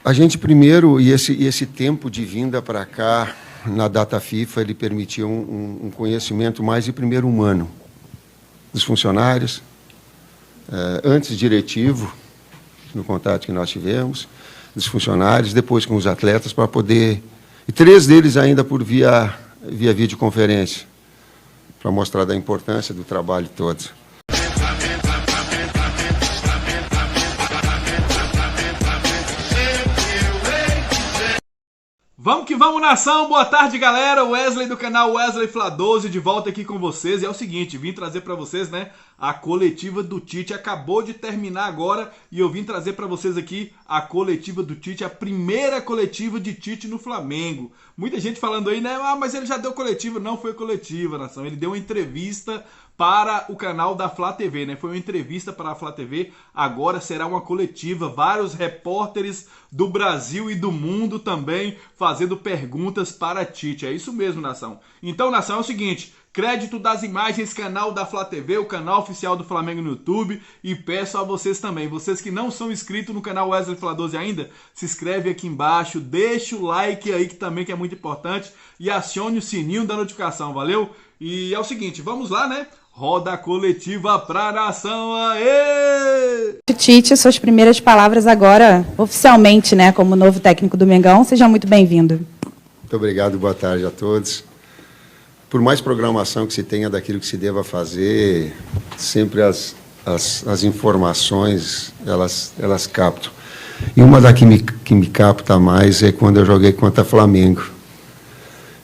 A gente primeiro, e esse tempo de vinda para cá, na data FIFA, ele permitia um conhecimento mais de primeiro humano dos funcionários, antes diretivo, no contato que nós tivemos, dos funcionários, depois com os atletas, para poder... E 3 deles ainda por via videoconferência, para mostrar da importância do trabalho todo. Vamos que vamos, nação! Boa tarde, galera! Wesley do canal Wesley Fla 12 de volta aqui com vocês. E é o seguinte, vim trazer para vocês, né, a coletiva do Tite. Acabou de terminar agora e eu vim trazer para vocês aqui a coletiva do Tite, a primeira coletiva de Tite no Flamengo. Muita gente falando aí, né, mas ele já deu coletiva. Não foi coletiva, nação. Ele deu uma entrevista para o canal da Flá TV, né? Foi uma entrevista para a Flá TV, agora será uma coletiva, vários repórteres do Brasil e do mundo também fazendo perguntas para Tite. É isso mesmo, nação. Então, nação, é o seguinte, crédito das imagens, canal da Flá TV, o canal oficial do Flamengo no YouTube, e peço a vocês também, vocês que não são inscritos no canal Wesley Fla 12 ainda, se inscreve aqui embaixo, deixa o like aí que também é muito importante e acione o sininho da notificação, valeu? E é o seguinte, vamos lá, né? Roda coletiva pra nação, aê! Tite, suas primeiras palavras agora, oficialmente, né, como novo técnico do Mengão. Seja muito bem-vindo. Muito obrigado, boa tarde a todos. Por mais programação que se tenha daquilo que se deva fazer, sempre as informações, elas captam. E uma da que me capta mais é quando eu joguei contra Flamengo.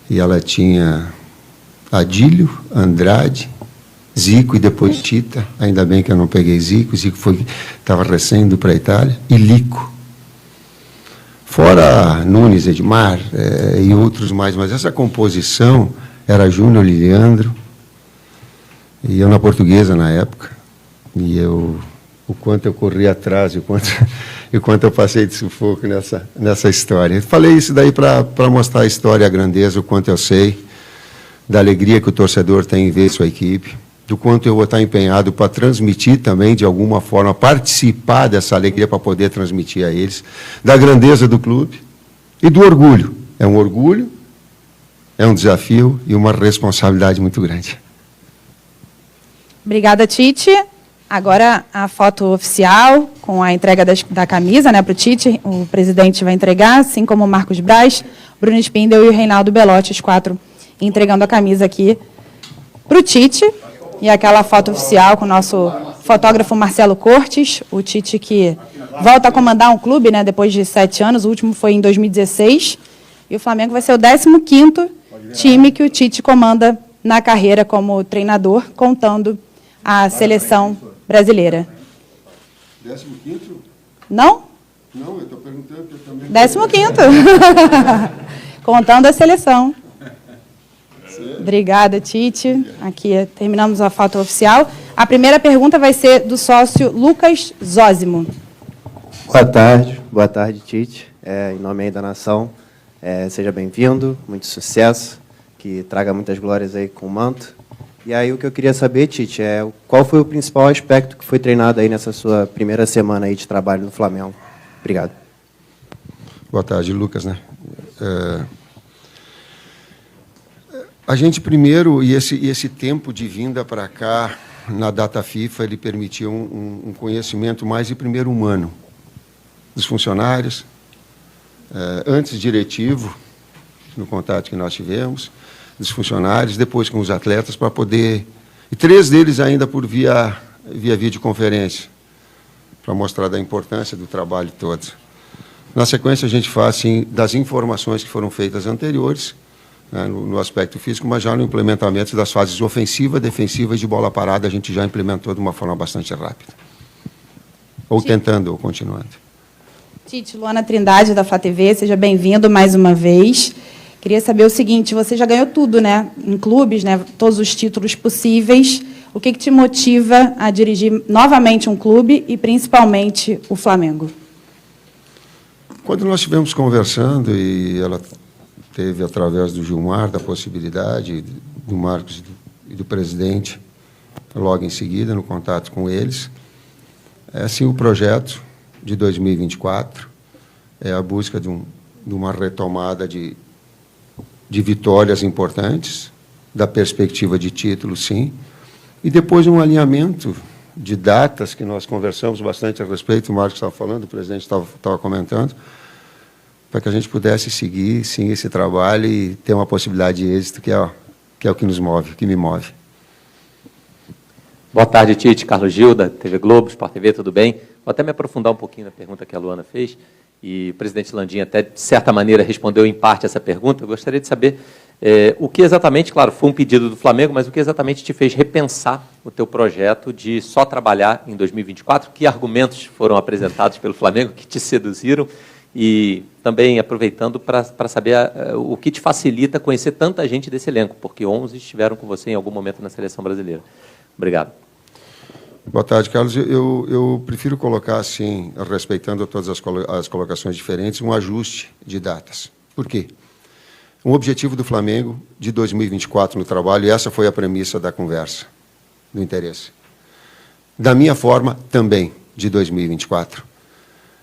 E ela tinha Adílio, Andrade, Zico e depois Tita, ainda bem que eu não peguei Zico, Zico estava recém indo para a Itália, e Lico. Fora Nunes, Edmar e outros mais, mas essa composição era Júnior, Leandro, e eu na Portuguesa na época, e o quanto eu corri atrás, e o quanto eu passei de sufoco nessa história. Eu falei isso daí para mostrar a história, a grandeza, o quanto eu sei, da alegria que o torcedor tem em ver sua equipe, do quanto eu vou estar empenhado para transmitir também, de alguma forma, participar dessa alegria para poder transmitir a eles, da grandeza do clube e do orgulho. É um orgulho, é um desafio e uma responsabilidade muito grande. Obrigada, Tite. Agora a foto oficial, com a entrega da camisa, né, para o Tite. O presidente vai entregar, assim como o Marcos Braz, Bruno Spindel e o Reinaldo Belotti, os 4 entregando a camisa aqui para o Tite. E aquela foto oficial com o nosso fotógrafo Marcelo Cortes, o Tite que volta a comandar um clube, né, depois de 7 anos, o último foi em 2016, e o Flamengo vai ser o 15º time que o Tite comanda na carreira como treinador, contando a seleção brasileira. 15º? Não? Não, eu estou perguntando porque eu também... 15º. Contando a seleção. Obrigada, Tite. Aqui terminamos a foto oficial. A primeira pergunta vai ser do sócio Lucas Zósimo. Boa tarde, Tite. Em nome aí da nação, seja bem-vindo, muito sucesso, que traga muitas glórias aí com o manto. E aí o que eu queria saber, Tite, qual foi o principal aspecto que foi treinado aí nessa sua primeira semana aí de trabalho no Flamengo? Obrigado. Boa tarde, Lucas, né? A gente primeiro, e esse tempo de vinda para cá, na data FIFA, ele permitia um conhecimento mais de primeiro humano dos funcionários, antes diretivo, no contato que nós tivemos, dos funcionários, depois com os atletas, para poder... E 3 deles ainda por via videoconferência, para mostrar da importância do trabalho todo. Na sequência, a gente faz, assim, das informações que foram feitas anteriores, né, no aspecto físico, mas já no implementamento das fases ofensiva, defensiva e de bola parada, a gente já implementou de uma forma bastante rápida. Ou tentando, ou continuando. Tite, Luana Trindade, da Flá TV, seja bem-vindo mais uma vez. Queria saber o seguinte, você já ganhou tudo, né, em clubes, né, todos os títulos possíveis. O que te motiva a dirigir novamente um clube e, principalmente, o Flamengo? Quando nós estivemos conversando, e ela teve, através do Gilmar, da possibilidade, do Marcos e do presidente, logo em seguida, no contato com eles, assim, o projeto de 2024, é a busca de uma retomada de vitórias importantes, da perspectiva de título, sim, e depois um alinhamento de datas, que nós conversamos bastante a respeito, o Marcos estava falando, o presidente estava comentando, para que a gente pudesse seguir, sim, esse trabalho e ter uma possibilidade de êxito, que é o que nos move, que me move. Boa tarde, Tite. Carlos Gil, da TV Globo, Sport TV, tudo bem? Vou até me aprofundar um pouquinho na pergunta que a Luana fez, e o presidente Landim até, de certa maneira, respondeu em parte essa pergunta. Eu gostaria de saber o que exatamente, claro, foi um pedido do Flamengo, mas o que exatamente te fez repensar o teu projeto de só trabalhar em 2024? Que argumentos foram apresentados pelo Flamengo que te seduziram? E também aproveitando para saber o que te facilita conhecer tanta gente desse elenco, porque 11 estiveram com você em algum momento na seleção brasileira. Obrigado. Boa tarde, Carlos. Eu prefiro colocar, assim, respeitando todas as colocações diferentes, um ajuste de datas. Por quê? Um objetivo do Flamengo de 2024 no trabalho, e essa foi a premissa da conversa, do interesse. Da minha forma, também, de 2024.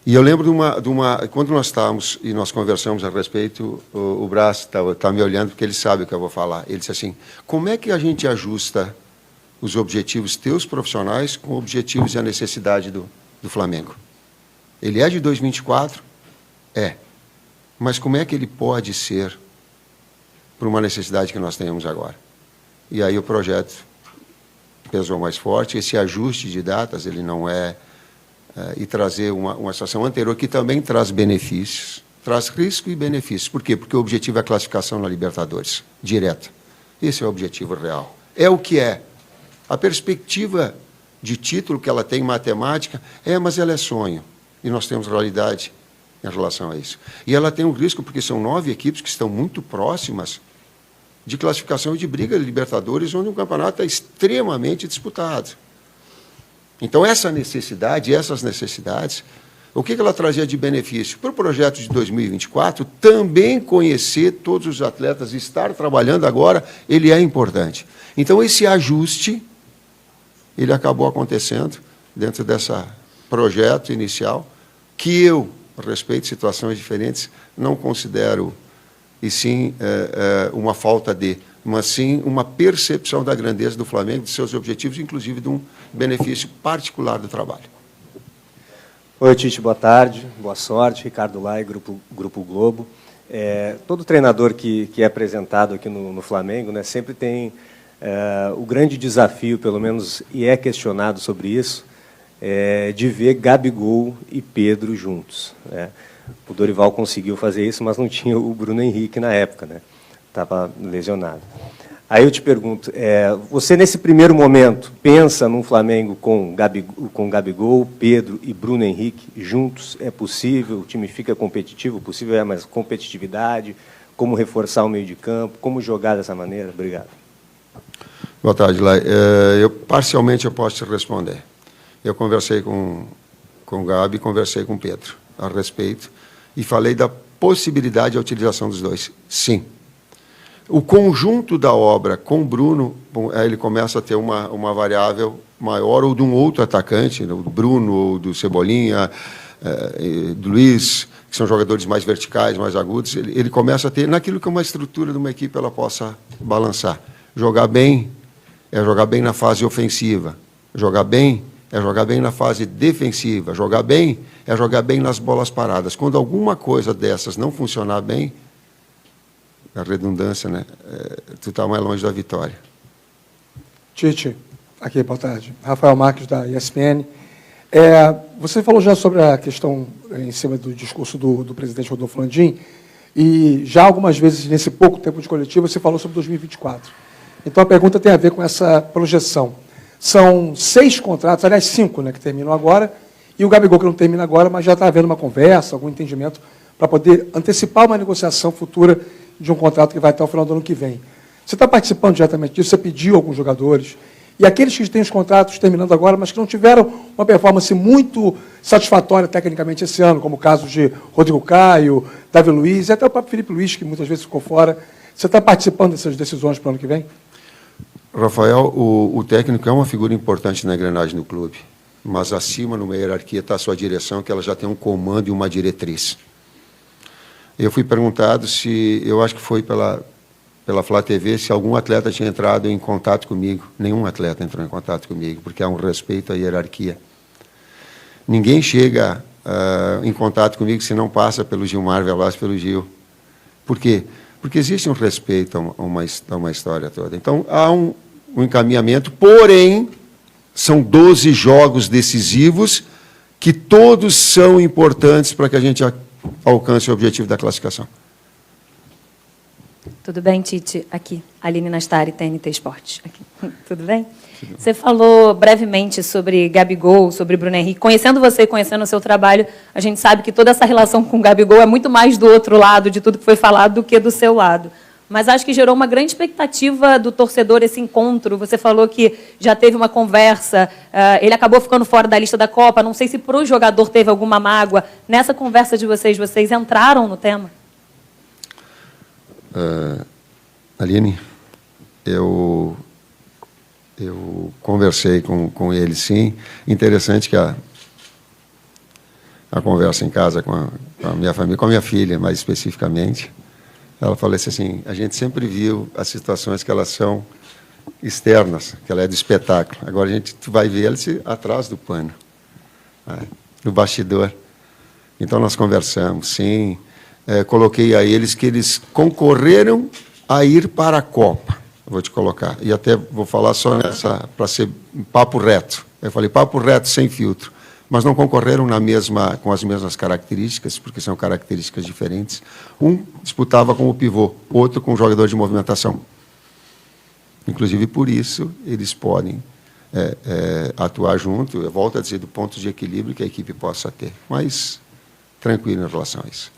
E eu lembro de uma quando nós estávamos e nós conversamos a respeito, o Brás está me olhando, porque ele sabe o que eu vou falar. Ele disse assim, como é que a gente ajusta os objetivos teus profissionais com objetivos e a necessidade do Flamengo? Ele é de 2024? É. Mas como é que ele pode ser para uma necessidade que nós tenhamos agora? E aí o projeto pesou mais forte. Esse ajuste de datas, ele não e trazer uma situação anterior que também traz benefícios, traz risco e benefícios. Por quê? Porque o objetivo é a classificação na Libertadores, direta. Esse é o objetivo real. É o que é. A perspectiva de título que ela tem em matemática mas ela é sonho. E nós temos realidade em relação a isso. E ela tem um risco, porque são 9 equipes que estão muito próximas de classificação e de briga de Libertadores, onde o campeonato é extremamente disputado. Então, essas necessidades, o que ela trazia de benefício? Para o projeto de 2024, também conhecer todos os atletas, estar trabalhando agora, ele é importante. Então, esse ajuste, ele acabou acontecendo dentro desse projeto inicial, que eu, a respeito de situações diferentes, não considero, e sim uma falta de, mas sim uma percepção da grandeza do Flamengo, de seus objetivos, inclusive de um benefício particular do trabalho. Oi, Tite, boa tarde, boa sorte. Ricardo Lai, Grupo Globo. Todo treinador que é apresentado aqui no Flamengo, né, sempre tem o grande desafio, pelo menos, e é questionado sobre isso, de ver Gabigol e Pedro juntos, né? O Dorival conseguiu fazer isso, mas não tinha o Bruno Henrique na época, né? Estava lesionado. Aí eu te pergunto, você nesse primeiro momento pensa num Flamengo com Gabigol, Pedro e Bruno Henrique juntos? É possível? O time fica competitivo? Possível mas competitividade? Como reforçar o meio de campo? Como jogar dessa maneira? Obrigado. Boa tarde, Lai. Parcialmente eu posso te responder. Eu conversei com o Gabi, conversei com o Pedro a respeito e falei da possibilidade da utilização dos dois. Sim. O conjunto da obra com o Bruno, ele começa a ter uma variável maior, ou de um outro atacante, do Bruno, ou do Cebolinha, do Luiz, que são jogadores mais verticais, mais agudos, ele começa a ter, naquilo que uma estrutura de uma equipe ela possa balançar. Jogar bem é jogar bem na fase ofensiva. Jogar bem é jogar bem na fase defensiva. Jogar bem é jogar bem nas bolas paradas. Quando alguma coisa dessas não funcionar bem, a redundância, né? Tu está mais longe da vitória. Tite, aqui, boa tarde. Rafael Marques, da ESPN. Você falou já sobre a questão em cima do discurso do presidente Rodolfo Landim, e já algumas vezes, nesse pouco tempo de coletivo, você falou sobre 2024. Então, a pergunta tem a ver com essa projeção. São 6 contratos, aliás, 5, né, que terminam agora, e o Gabigol que não termina agora, mas já está havendo uma conversa, algum entendimento, para poder antecipar uma negociação futura de um contrato que vai até o final do ano que vem. Você está participando diretamente disso? Você pediu a alguns jogadores? E aqueles que têm os contratos terminando agora, mas que não tiveram uma performance muito satisfatória tecnicamente esse ano, como o caso de Rodrigo Caio, Davi Luiz, e até o próprio Felipe Luiz, que muitas vezes ficou fora. Você está participando dessas decisões para o ano que vem? Rafael, o técnico é uma figura importante na engrenagem do clube, mas acima, numa hierarquia, está a sua direção, que ela já tem um comando e uma diretriz. eu fui perguntado se, eu acho que foi pela Flá TV, se algum atleta tinha entrado em contato comigo. Nenhum atleta entrou em contato comigo, porque há um respeito à hierarquia. Ninguém chega em contato comigo se não passa pelo Gilmar Veloz, pelo Gil. Por quê? Porque existe um respeito a uma história toda. Então, há um encaminhamento, porém, são 12 jogos decisivos que todos são importantes para que a gente alcance o objetivo da classificação. Tudo bem, Tite? Aqui, Aline Nastari, TNT Esportes. Aqui. Tudo bem? Você falou brevemente sobre Gabigol, sobre Bruno Henrique. Conhecendo você, conhecendo o seu trabalho, a gente sabe que toda essa relação com o Gabigol é muito mais do outro lado de tudo que foi falado do que do seu lado. Mas acho que gerou uma grande expectativa do torcedor esse encontro. Você falou que já teve uma conversa, ele acabou ficando fora da lista da Copa. Não sei se para o jogador teve alguma mágoa. Nessa conversa de vocês entraram no tema? Aline, eu conversei com ele, sim. Interessante que a conversa em casa com a minha família, com a minha filha, mais especificamente, ela falou assim, a gente sempre viu as situações que elas são externas, que ela é do espetáculo. Agora a gente vai ver elas atrás do pano, no bastidor. Então nós conversamos, sim. Coloquei a eles que eles concorreram a ir para a Copa. Vou te colocar. E até vou falar só nessa, para ser papo reto. Eu falei papo reto, sem filtro. Mas não concorreram com as mesmas características, porque são características diferentes. Um disputava com o pivô, outro com o jogador de movimentação. Inclusive, por isso, eles podem atuar junto, eu volto a dizer, do ponto de equilíbrio que a equipe possa ter. Mas, tranquilo em relação a isso.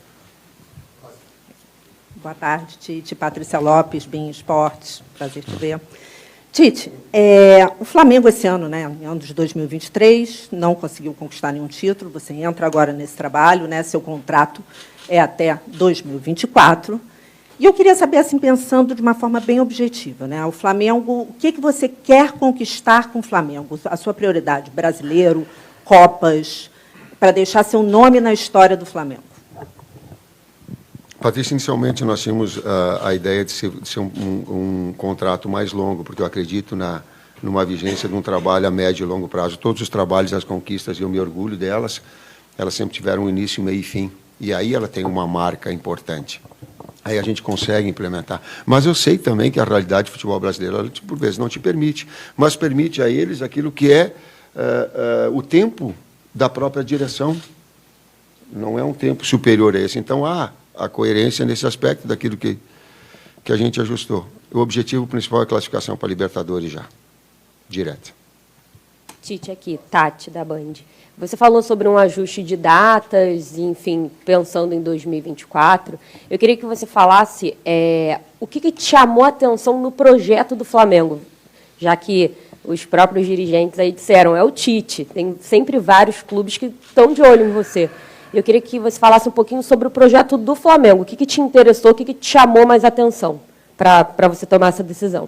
Boa tarde, Tite. Patrícia Lopes, BIM Esportes. Prazer te ver. Tite, o Flamengo esse ano, né, em ano de 2023, não conseguiu conquistar nenhum título. Você entra agora nesse trabalho, né, seu contrato é até 2024. E eu queria saber, assim, pensando de uma forma bem objetiva, né, o Flamengo, o que você quer conquistar com o Flamengo? A sua prioridade, brasileiro, Copas, para deixar seu nome na história do Flamengo? Patrícia, inicialmente nós tínhamos a ideia de ser um contrato mais longo, porque eu acredito numa vigência de um trabalho a médio e longo prazo. Todos os trabalhos, as conquistas, eu me orgulho delas, elas sempre tiveram um início, meio e fim. E aí ela tem uma marca importante. Aí a gente consegue implementar. Mas eu sei também que a realidade do futebol brasileiro, ela, por vezes, não te permite, mas permite a eles aquilo que é o tempo da própria direção. Não é um tempo superior a esse. Então, a coerência nesse aspecto daquilo que a gente ajustou. O objetivo principal é a classificação para a Libertadores já, direto. Tite, aqui, Tati, da Band. Você falou sobre um ajuste de datas, enfim, pensando em 2024. Eu queria que você falasse o que te chamou a atenção no projeto do Flamengo, já que os próprios dirigentes aí disseram, é o Tite, tem sempre vários clubes que estão de olho em você. Eu queria que você falasse um pouquinho sobre o projeto do Flamengo. O que te interessou, o que te chamou mais atenção para você tomar essa decisão?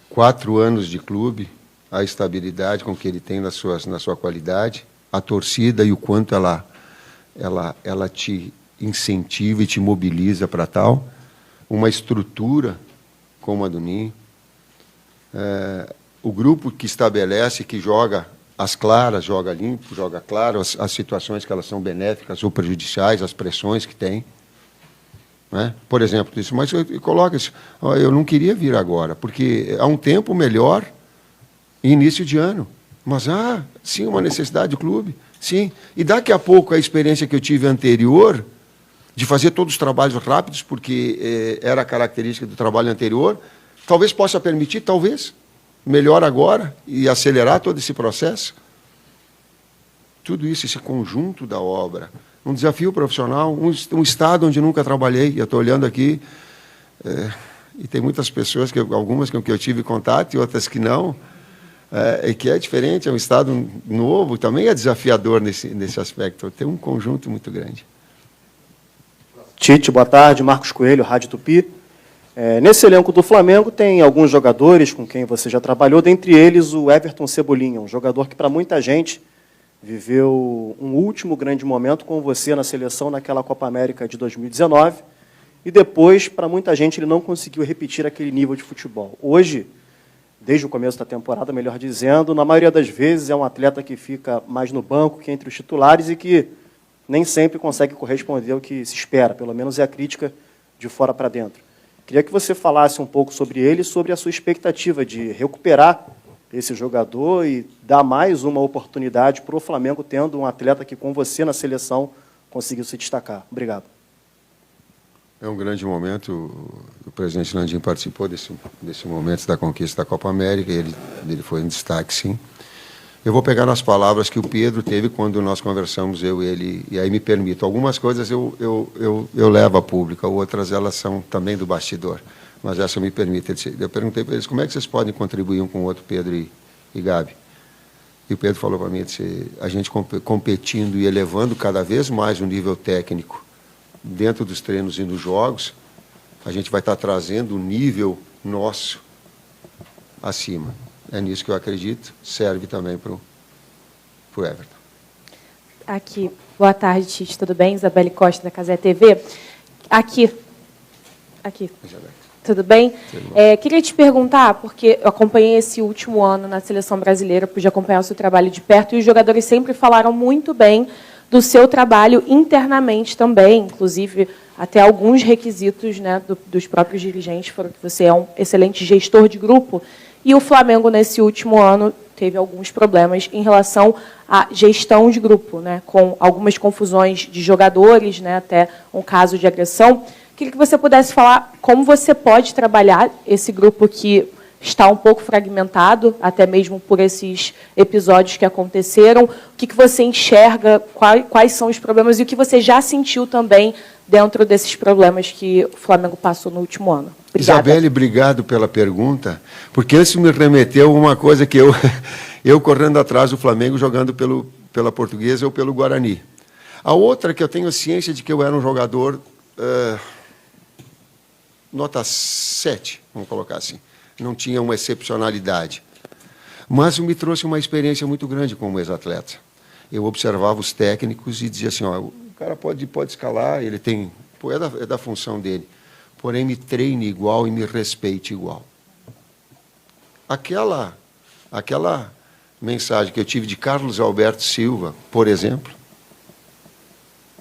4 anos de clube, a estabilidade com que ele tem na sua qualidade, a torcida e o quanto ela te incentiva e te mobiliza para tal, uma estrutura como a do Ninho, o grupo que estabelece, que joga as claras, joga limpo, joga claro, as situações que elas são benéficas ou prejudiciais, as pressões que tem. Né? Por exemplo, isso, mas coloca isso, eu não queria vir agora, porque há um tempo melhor, início de ano, mas sim, uma necessidade do clube, sim. E daqui a pouco a experiência que eu tive anterior, de fazer todos os trabalhos rápidos, porque era a característica do trabalho anterior, talvez possa permitir, talvez, melhor agora e acelerar todo esse processo. Tudo isso, esse conjunto da obra, um desafio profissional, um estado onde nunca trabalhei. Eu estou olhando aqui, e tem muitas pessoas, algumas com que eu tive contato e outras que não, e que é diferente, é um estado novo, também é desafiador nesse aspecto. Tem um conjunto muito grande. Tite, boa tarde. Marcos Coelho, Rádio Tupi. Nesse elenco do Flamengo tem alguns jogadores com quem você já trabalhou, dentre eles o Everton Cebolinha, um jogador que para muita gente viveu um último grande momento com você na seleção naquela Copa América de 2019, e depois, para muita gente, ele não conseguiu repetir aquele nível de futebol. Hoje, desde o começo da temporada, melhor dizendo, na maioria das vezes é um atleta que fica mais no banco que entre os titulares e que nem sempre consegue corresponder ao que se espera, pelo menos é a crítica de fora para dentro. Queria que você falasse um pouco sobre ele, sobre a sua expectativa de recuperar esse jogador e dar mais uma oportunidade para o Flamengo, tendo um atleta que, com você na seleção, conseguiu se destacar. Obrigado. É um grande momento. O presidente Landim participou desse momento da conquista da Copa América, e ele foi em destaque, sim. Eu vou pegar nas palavras que o Pedro teve quando nós conversamos, eu e ele, e aí me permito. Algumas coisas eu levo a pública, outras elas são também do bastidor, mas essa me permite. Eu perguntei para eles como é que vocês podem contribuir um com o outro, Pedro e Gabi. E o Pedro falou para mim, disse, a gente competindo e elevando cada vez mais o nível técnico dentro dos treinos e nos jogos, a gente vai estar trazendo o nível nosso acima. É nisso que eu acredito, serve também para o Everton. Aqui, boa tarde, Tite, tudo bem? Isabelle Costa, da Casé TV. Aqui. Tudo bem? Queria te perguntar, porque eu acompanhei esse último ano na Seleção Brasileira, pude acompanhar o seu trabalho de perto, e os jogadores sempre falaram muito bem do seu trabalho internamente também, inclusive até alguns requisitos, né, dos próprios dirigentes foram que você é um excelente gestor de grupo, e o Flamengo, nesse último ano, teve alguns problemas em relação à gestão de grupo, né, com algumas confusões de jogadores, né, até um caso de agressão. Queria que você pudesse falar como você pode trabalhar esse grupo que está um pouco fragmentado, até mesmo por esses episódios que aconteceram. O que você enxerga, quais são os problemas e o que você já sentiu também dentro desses problemas que o Flamengo passou no último ano. Obrigada. Isabelle, obrigado pela pergunta, porque isso me remeteu a uma coisa que eu correndo atrás do Flamengo, jogando pela Portuguesa ou pelo Guarani. A outra que eu tenho ciência de que eu era um jogador nota 7, vamos colocar assim. Não tinha uma excepcionalidade. Mas me trouxe uma experiência muito grande como ex-atleta. Eu observava os técnicos e dizia assim, ó, o cara pode escalar, ele tem, é da função dele, porém me treine igual e me respeite igual. Aquela mensagem que eu tive de Carlos Alberto Silva, por exemplo,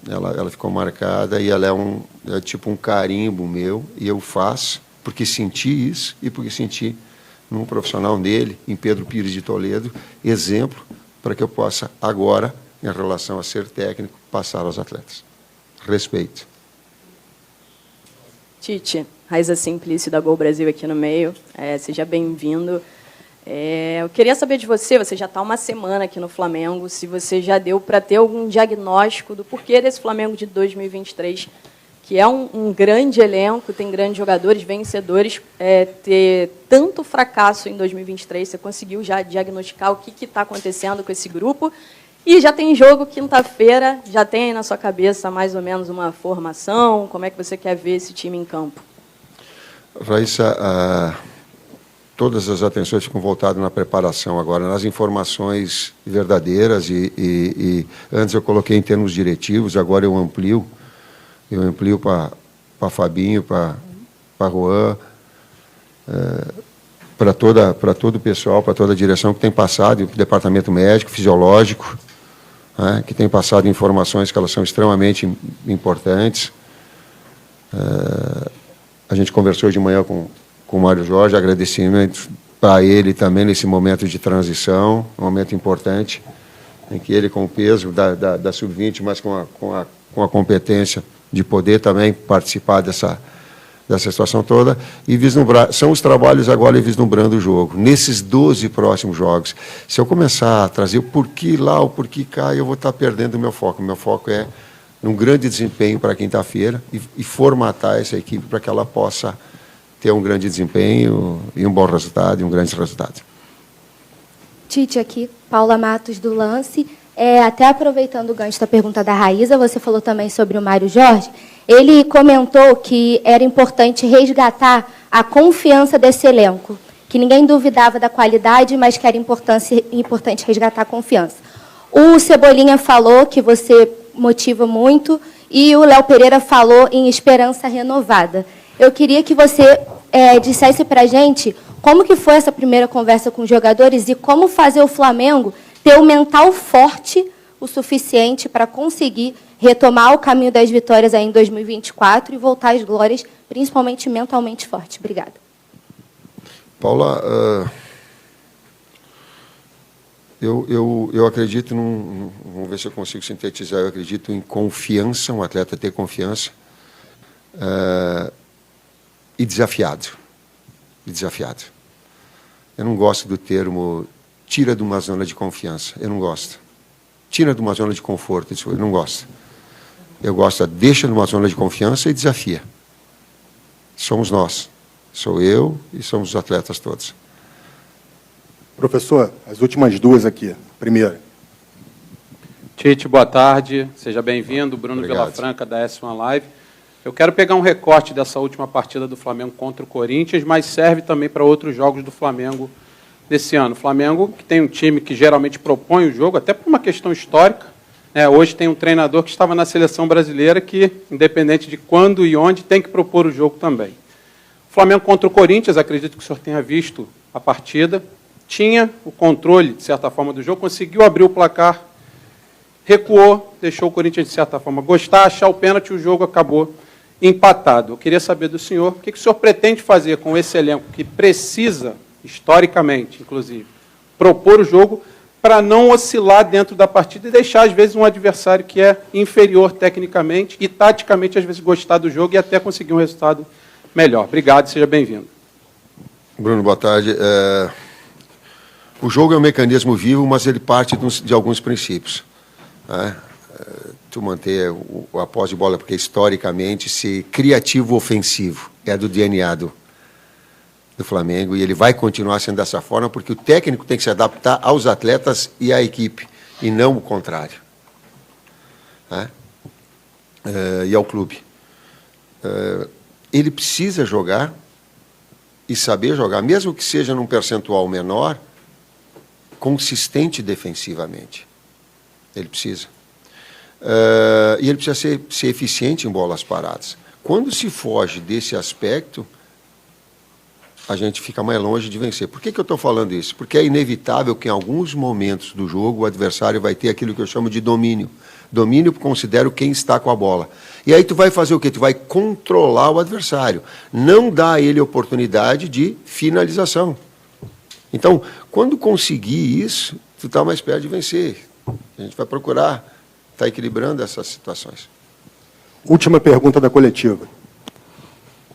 ela ficou marcada e ela é tipo um carimbo meu, e eu faço, porque senti isso e porque senti num profissional dele, em Pedro Pires de Toledo, exemplo para que eu possa agora, em relação a ser técnico, passar aos atletas. Respeito. Tite, Raiza Simplício da Gol Brasil aqui no meio, seja bem-vindo. Eu queria saber de você já está uma semana aqui no Flamengo, se você já deu para ter algum diagnóstico do porquê desse Flamengo de 2023, que é um grande elenco, tem grandes jogadores, vencedores, ter tanto fracasso em 2023, você conseguiu já diagnosticar o que está acontecendo com esse grupo? E já tem jogo quinta-feira, já tem aí na sua cabeça mais ou menos uma formação, como é que você quer ver esse time em campo? Raíssa, todas as atenções ficam voltadas na preparação agora, nas informações verdadeiras, e antes eu coloquei em termos diretivos, agora eu amplio para Fabinho, para Juan, para todo o pessoal, para toda a direção que tem passado, o departamento médico, fisiológico, né, que tem passado informações que elas são extremamente importantes. A gente conversou de manhã com o Mário Jorge, agradecimento para ele também nesse momento de transição, um momento importante, em que ele, com o peso da Sub-20, mas com a competência de poder também participar dessa situação toda, e vislumbrar, são os trabalhos agora vislumbrando o jogo. Nesses 12 próximos jogos, se eu começar a trazer o porquê lá, o porquê cá, eu vou estar perdendo o meu foco. O meu foco é um grande desempenho para quinta-feira e formatar essa equipe para que ela possa ter um grande desempenho e um bom resultado, e um grande resultado. Tite, aqui, Paula Matos, do Lance. Até aproveitando o gancho da pergunta da Raíza, você falou também sobre o Mário Jorge. Ele comentou que era importante resgatar a confiança desse elenco, que ninguém duvidava da qualidade, mas que era importante resgatar a confiança. O Cebolinha falou que você motiva muito e o Léo Pereira falou em esperança renovada. Eu queria que você dissesse para a gente como que foi essa primeira conversa com os jogadores e como fazer o Flamengo ter o mental forte o suficiente para conseguir retomar o caminho das vitórias aí em 2024 e voltar às glórias, principalmente mentalmente forte. Obrigada. Paula, eu acredito vamos ver se eu consigo sintetizar, eu acredito em confiança, um atleta ter confiança e desafiado. Eu não gosto do termo tira de uma zona de confiança, eu não gosto. Tira de uma zona de conforto, eu não gosto. Eu gosto de deixa numa zona de confiança e desafia. Somos nós, sou eu e somos os atletas todos. Professor, as últimas duas aqui. Primeira. Tite, boa tarde. Seja bem-vindo. Bruno Vilafranca, da S1 Live. Eu quero pegar um recorte dessa última partida do Flamengo contra o Corinthians, mas serve também para outros jogos do Flamengo desse ano. O Flamengo, que tem um time que geralmente propõe o jogo, até por uma questão histórica. Hoje tem um treinador que estava na seleção brasileira que, independente de quando e onde, tem que propor o jogo também. O Flamengo contra o Corinthians, acredito que o senhor tenha visto a partida, tinha o controle, de certa forma, do jogo, conseguiu abrir o placar, recuou, deixou o Corinthians, de certa forma, gostar, achar o pênalti, o jogo acabou empatado. Eu queria saber do senhor, o que o senhor pretende fazer com esse elenco que precisa, historicamente, inclusive, propor o jogo para não oscilar dentro da partida e deixar, às vezes, um adversário que é inferior tecnicamente e, taticamente, às vezes, gostar do jogo e até conseguir um resultado melhor. Obrigado, seja bem-vindo. Bruno, boa tarde. O jogo é um mecanismo vivo, mas ele parte de alguns princípios. Tu manter a posse de bola, porque historicamente ser criativo ofensivo é do DNA do Flamengo e ele vai continuar sendo dessa forma porque o técnico tem que se adaptar aos atletas e à equipe e não o contrário. E ao clube. Ele precisa jogar e saber jogar, mesmo que seja num percentual menor, consistente defensivamente. Ele precisa. E ele precisa ser eficiente em bolas paradas. Quando se foge desse aspecto, a gente fica mais longe de vencer. Por que eu estou falando isso? Porque é inevitável que em alguns momentos do jogo o adversário vai ter aquilo que eu chamo de domínio. Domínio considero quem está com a bola. E aí tu vai fazer o quê? Tu vai controlar o adversário. Não dá a ele oportunidade de finalização. Então, quando conseguir isso, tu está mais perto de vencer. A gente vai procurar estar equilibrando essas situações. Última pergunta da coletiva.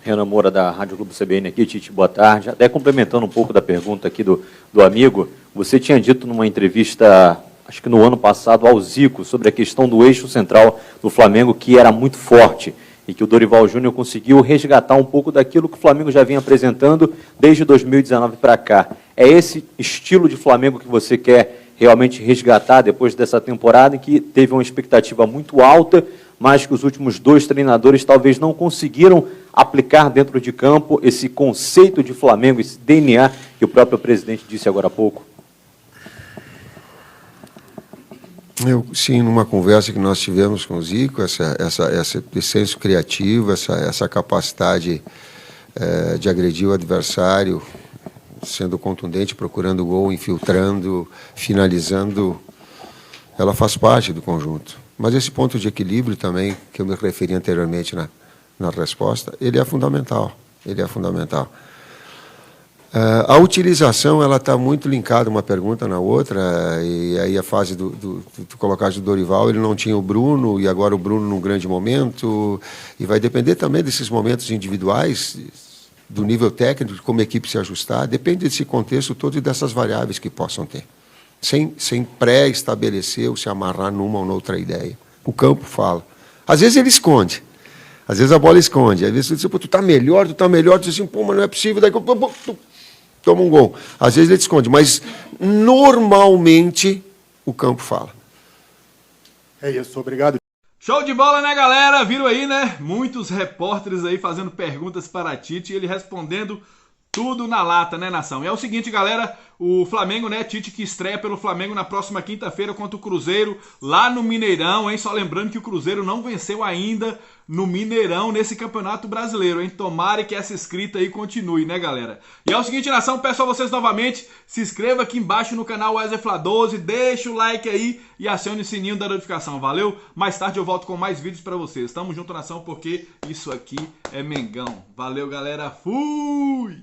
Renan Moura, da Rádio Globo CBN aqui. Tite, boa tarde. Até complementando um pouco da pergunta aqui do amigo, você tinha dito numa entrevista, acho que no ano passado, ao Zico, sobre a questão do eixo central do Flamengo, que era muito forte, e que o Dorival Júnior conseguiu resgatar um pouco daquilo que o Flamengo já vinha apresentando desde 2019 para cá. É esse estilo de Flamengo que você quer realmente resgatar depois dessa temporada, em que teve uma expectativa muito alta, mas que os últimos dois treinadores talvez não conseguiram aplicar dentro de campo esse conceito de Flamengo, esse DNA que o próprio presidente disse agora há pouco? Sim, numa conversa que nós tivemos com o Zico, esse senso criativo, essa capacidade de agredir o adversário, sendo contundente, procurando gol, infiltrando, finalizando, ela faz parte do conjunto. Mas esse ponto de equilíbrio também, que eu me referi anteriormente na resposta, ele é fundamental. A utilização ela está muito linkada uma pergunta na outra, e aí a fase do colocar do Dorival, ele não tinha o Bruno, e agora o Bruno num grande momento, e vai depender também desses momentos individuais, do nível técnico, de como a equipe se ajustar, depende desse contexto todo e dessas variáveis que possam ter. Sem pré-estabelecer ou se amarrar numa ou noutra ideia. O campo fala. Às vezes ele esconde. Às vezes a bola esconde. Às vezes tu diz, pô, tu tá melhor, tu diz assim, pô, mas não é possível, daí tu toma um gol. Às vezes ele esconde, mas normalmente o campo fala. É isso, obrigado. Show de bola, né, galera? Viram aí, né? Muitos repórteres aí fazendo perguntas para Tite e ele respondendo Tudo na lata, né, nação? E é o seguinte, galera, o Flamengo, né, Tite que estreia pelo Flamengo na próxima quinta-feira contra o Cruzeiro, lá no Mineirão, hein? Só lembrando que o Cruzeiro não venceu ainda no Mineirão nesse Campeonato Brasileiro, hein? Tomara que essa escrita aí continue, né, galera? E é o seguinte, nação, peço a vocês novamente, se inscreva aqui embaixo no canal Wesley Fla 12, deixa o like aí e acione o sininho da notificação, valeu? Mais tarde eu volto com mais vídeos pra vocês. Tamo junto, nação, porque isso aqui é Mengão. Valeu, galera, fui!